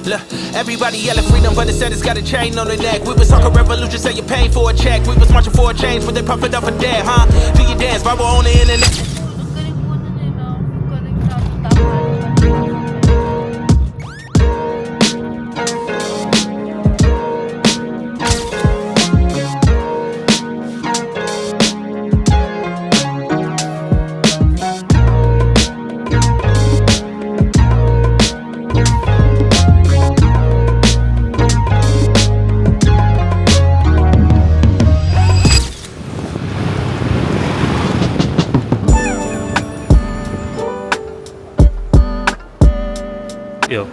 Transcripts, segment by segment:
Look, everybody yelling freedom, but instead it's got a chain on their neck. We was talking revolution, say you're paying for a check. We was marching for a change, but they puff it up for dead, huh? Do you dance, viral on the internet? Yo,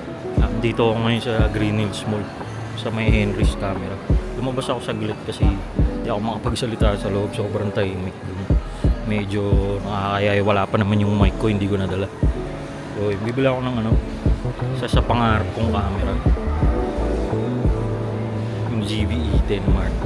dito ako ngayon sa Green Hills Mall sa may Henry's Camera. Lumabas ako saglit kasi hindi ako makapagsalita sa loob, sobrang tahimik dun. Medyo nakakayay, wala pa naman yung mic ko, hindi ko nadala. So, bibili ako ng sa pangarap kong camera, yung GVE10 Mark.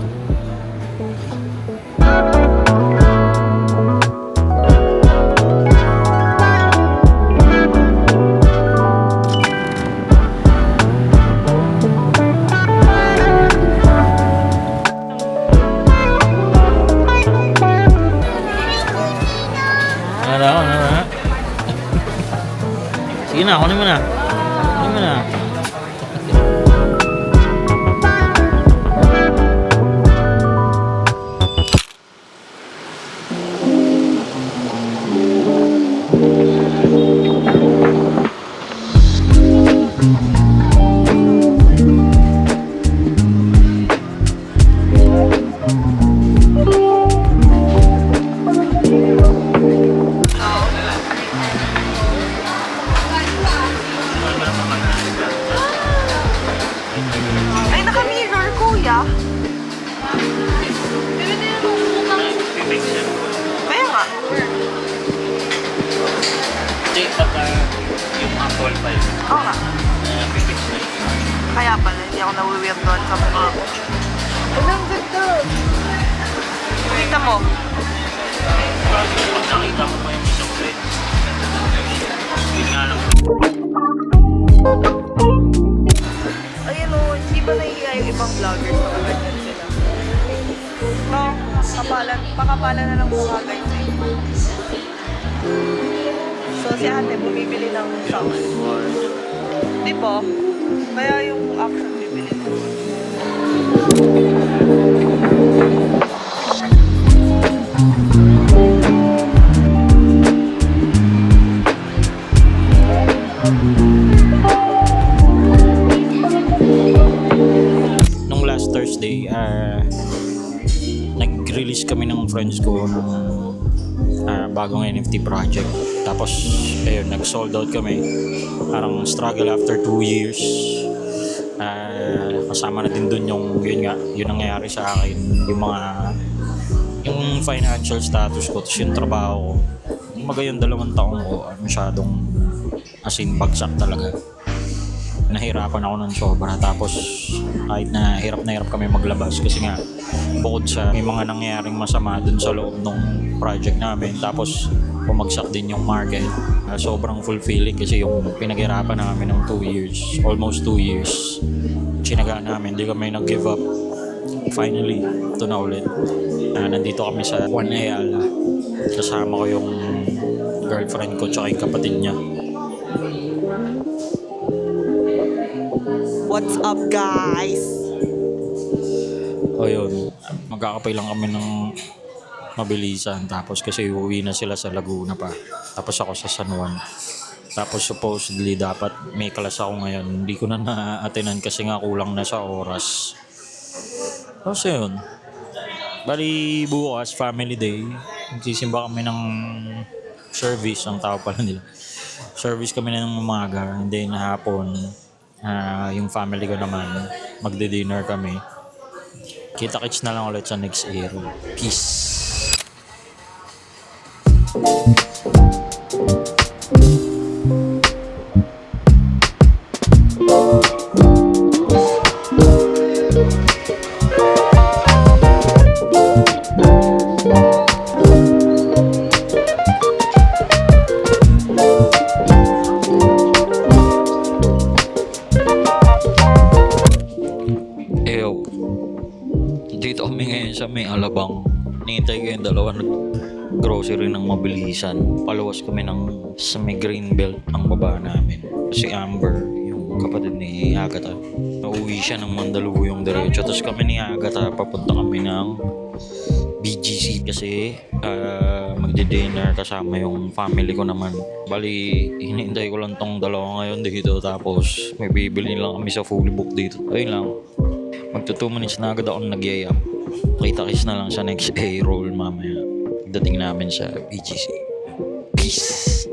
Sige na, kunin mo na. Kunin mo na. Ay, naka-mirror, kuya. Kaya nga. Hindi, pagka yung Apple 5. Oo nga. Kaya pala, hindi ako nawi-weird doon sa mga ko. Ang ganda. Kita mo. Pag nakita mo pa yung isang ulit, yun nga lang. Ayun o, hindi ba nahihiya yung ibang vloggers na ganyan sila? No, pakapalan na lang mukha guys eh. So si ate bumibili ng sound. Di ba? Kaya yung action bibili mo. Nung last Thursday, nag-release kami ng friends ko ng bagong NFT project. Tapos, ayun, nag-sold out kami. Parang struggle after 2 years. Kasama na din dun yung nangyayari sa akin. Yung financial status ko, tapos yung trabaho ko. Yung 2 taong ko, masyadong as in bagsak talaga. Nahirapan ako ng sobra, tapos kahit na hirap kami maglabas kasi nga bukod sa may mga nangyayaring masama dun sa loob ng project namin, tapos bumagsak din yung market. Sobrang fulfilling kasi yung pinaghirapan namin ng 2 years, almost 2 years, tsinaga namin, hindi kami nag-give up. Finally, ito na ulit. Nandito kami sa Juan Ayala, kasama ko yung girlfriend ko tsaka yung kapatid niya. What's up guys? O yun, magkakapay lang kami ng mabilisan, tapos kasi uuwi na sila sa Laguna pa, tapos ako sa San Juan. Tapos supposedly dapat may class ako ngayon, hindi ko na na-attenan kasi nga kulang na sa oras. Tapos yun, bali bukas family day, magsisimba kami ng service, ang tawag pala nila, service kami ng umaga, and then hapon yung family ko naman magde-dinner kami. Kita-kits na lang ulit sa next air. Peace. kami ngayon sa may Alabang. Nihintay ko yung dalawa grocery ng mabilisan. Palawas kami sa may Greenbelt ang baba namin. Si Amber, yung kapatid ni Agatha. Nauwi siya ng Mandaluyong diretso. Tapos kami ni Agatha, papunta kami ng BGC kasi magdi-dinner kasama yung family ko naman. Bali, hinihintay ko lang tong dalawa ngayon dito. Tapos may bibili lang kami sa fully book dito. Ayun lang. Magto 2 minutes na agad ako nagyayap. Kita-kis na lang sa next A-roll mamaya. Dating namin sa BGC. Peace!